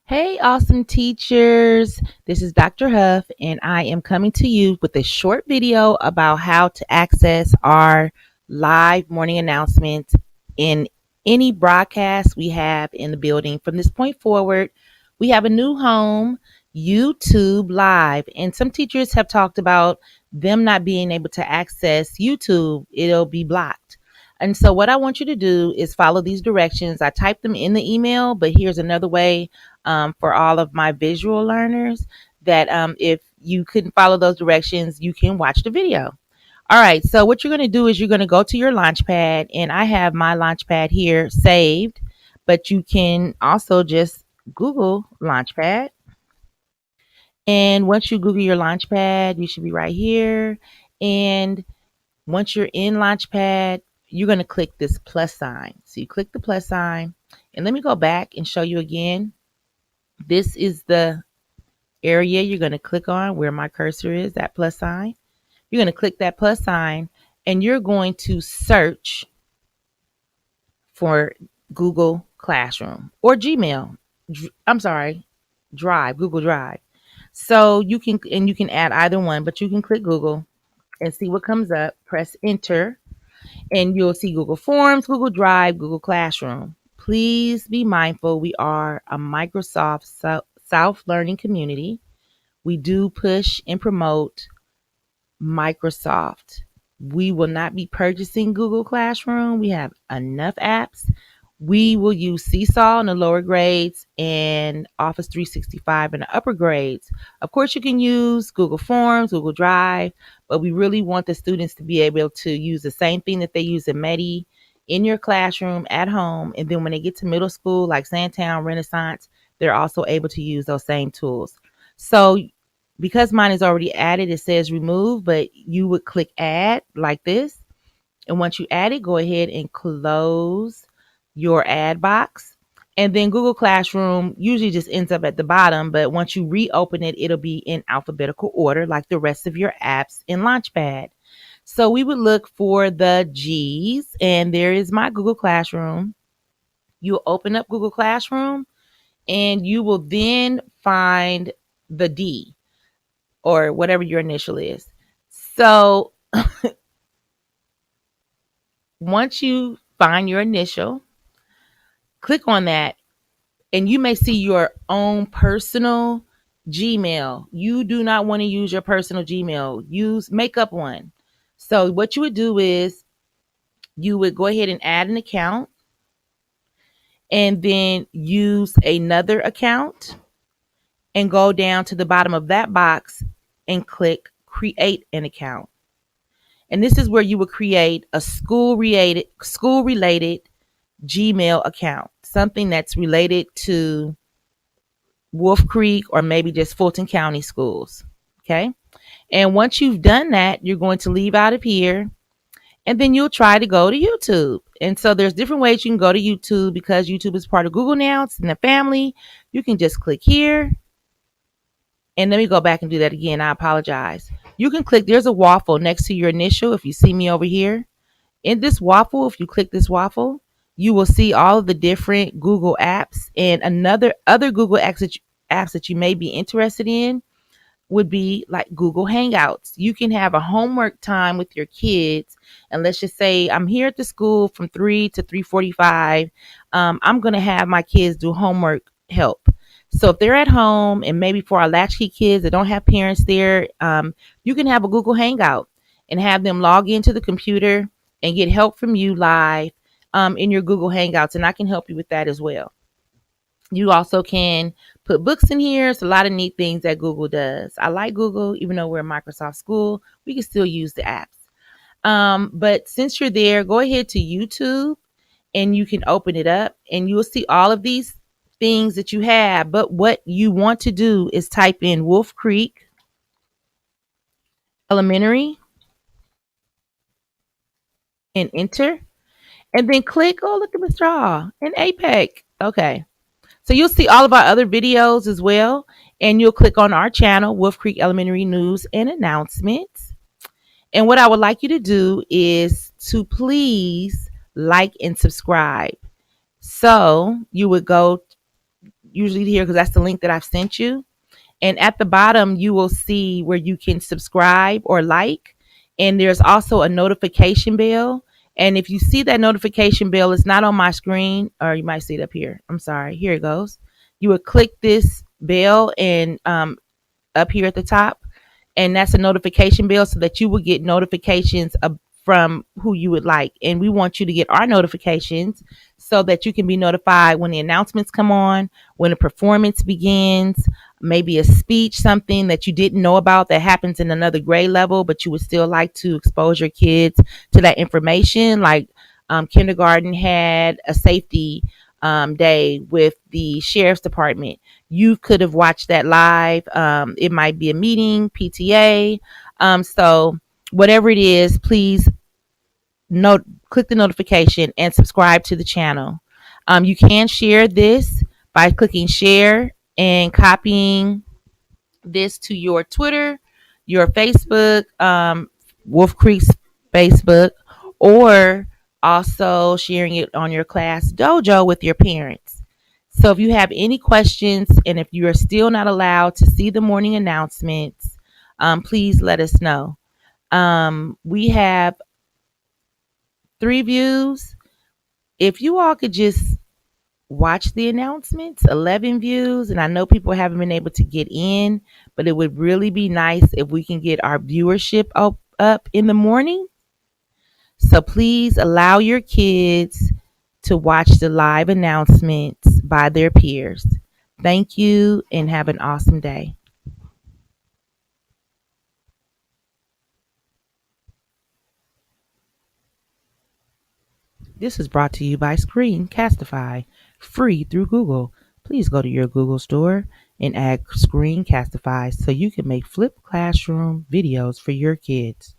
Hey, awesome teachers. This is Dr. Huff, and I am coming to you with a short video about how to access our live morning announcements in any broadcast we have in the building. From this point forward, we have a new home, YouTube Live, and some teachers have talked about them not being able to access YouTube, it'll be blocked. And so, what I want you to do is follow these directions. I typed them in the email, but here's another way for all of my visual learners that if you couldn't follow those directions, you can watch the video. All right, so what you're going to do is you're going to go to your Launchpad, and I have my Launchpad here saved, but you can also just Google Launchpad. And once you Google your Launchpad, you should be right here. And once you're in Launchpad, you're going to click this plus sign. So you click the plus sign, and let me go back and show you again. This is the area you're going to click on where my cursor is, that plus sign. You're going to click that plus sign, and you're going to search for Google Classroom or Gmail. I'm sorry, Drive, Google Drive. So you can add either one, but you can click Google and see what comes up. Press enter, and you'll see Google Forms, Google Drive, Google Classroom. Please be mindful. We are a Microsoft self-learning community. We do push and promote Microsoft. We will not be purchasing Google Classroom. We have enough apps. We will use Seesaw in the lower grades and Office 365 in the upper grades. Of course, you can use Google Forms, Google Drive, but we really want the students to be able to use the same thing that they use in Medi in your classroom at home. And then when they get to middle school, like Sandtown, Renaissance, they're also able to use those same tools. So because mine is already added, it says remove, but you would click add like this. And once you add it, go ahead and close your add box. And then Google Classroom usually just ends up at the bottom, but once you reopen it, it'll be in alphabetical order like the rest of your apps in Launchpad. So we would look for the G's, and there is my Google Classroom. You'll open up Google Classroom, and you will then find the D, or whatever your initial is. So once you find your initial, click on that, and you may see your own personal Gmail. You do not want to use your personal Gmail. Make up one. So what you would do is you would go ahead and add an account, and then use another account and go down to the bottom of that box and click create an account. And this is where you would create a school related Gmail account, something that's related to Wolf Creek or maybe just Fulton County schools. Okay. And once you've done that, you're going to leave out of here, and then you'll try to go to YouTube. And so there's different ways you can go to YouTube because YouTube is part of Google now. It's in the family. You can just click here. And let me go back and do that again. I apologize. You can click, there's a waffle next to your initial. If you see me over here in this waffle, if you click this waffle, you will see all of the different Google apps, and other Google apps that you may be interested in would be like Google Hangouts. You can have a homework time with your kids, and let's just say I'm here at the school from 3 to 3:45. I'm going to have my kids do homework help. So if they're at home, and maybe for our latchkey kids that don't have parents there, you can have a Google Hangout and have them log into the computer and get help from you live in your Google Hangouts, and I can help you with that as well. You also can put books in here. It's a lot of neat things that Google does. I like Google, even though we're a Microsoft school, we can still use the apps. But since you're there, go ahead to YouTube, and you can open it up, and you'll see all of these things that you have. But what you want to do is type in Wolf Creek Elementary and enter, and then click, oh, look at Mr. Hall and APEC. Okay. So you'll see all of our other videos as well, and you'll click on our channel, Wolf Creek Elementary News and Announcements. And what I would like you to do is to please like and subscribe. So you would go usually here because that's the link that I've sent you. And at the bottom, you will see where you can subscribe or like. And there's also a notification bell. And if you see that notification bell, it's not on my screen, or you might see it up here. I'm sorry. Here it goes. You would click this bell and up here at the top, and that's a notification bell so that you will get notifications from who you would like. And we want you to get our notifications so that you can be notified when the announcements come on, when a performance begins, maybe a speech, something that you didn't know about that happens in another grade level, but you would still like to expose your kids to that information. Like kindergarten had a safety day with the sheriff's department. You could have watched that live. It might be a meeting, PTA. So whatever it is, please click the notification and subscribe to the channel. You can share this by clicking share and copying this to your Twitter, your Facebook, Wolf Creek's Facebook, or also sharing it on your class dojo with your parents. So if you have any questions and if you are still not allowed to see the morning announcements, please let us know. We have 3 views. If you all could just watch the announcements, 11 views, and I know people haven't been able to get in, but it would really be nice if we can get our viewership up in the morning. So please allow your kids to watch the live announcements by their peers. Thank you and have an awesome day. This is brought to you by Screencastify, free through Google. Please go to your Google store and add Screencastify so you can make flipped classroom videos for your kids.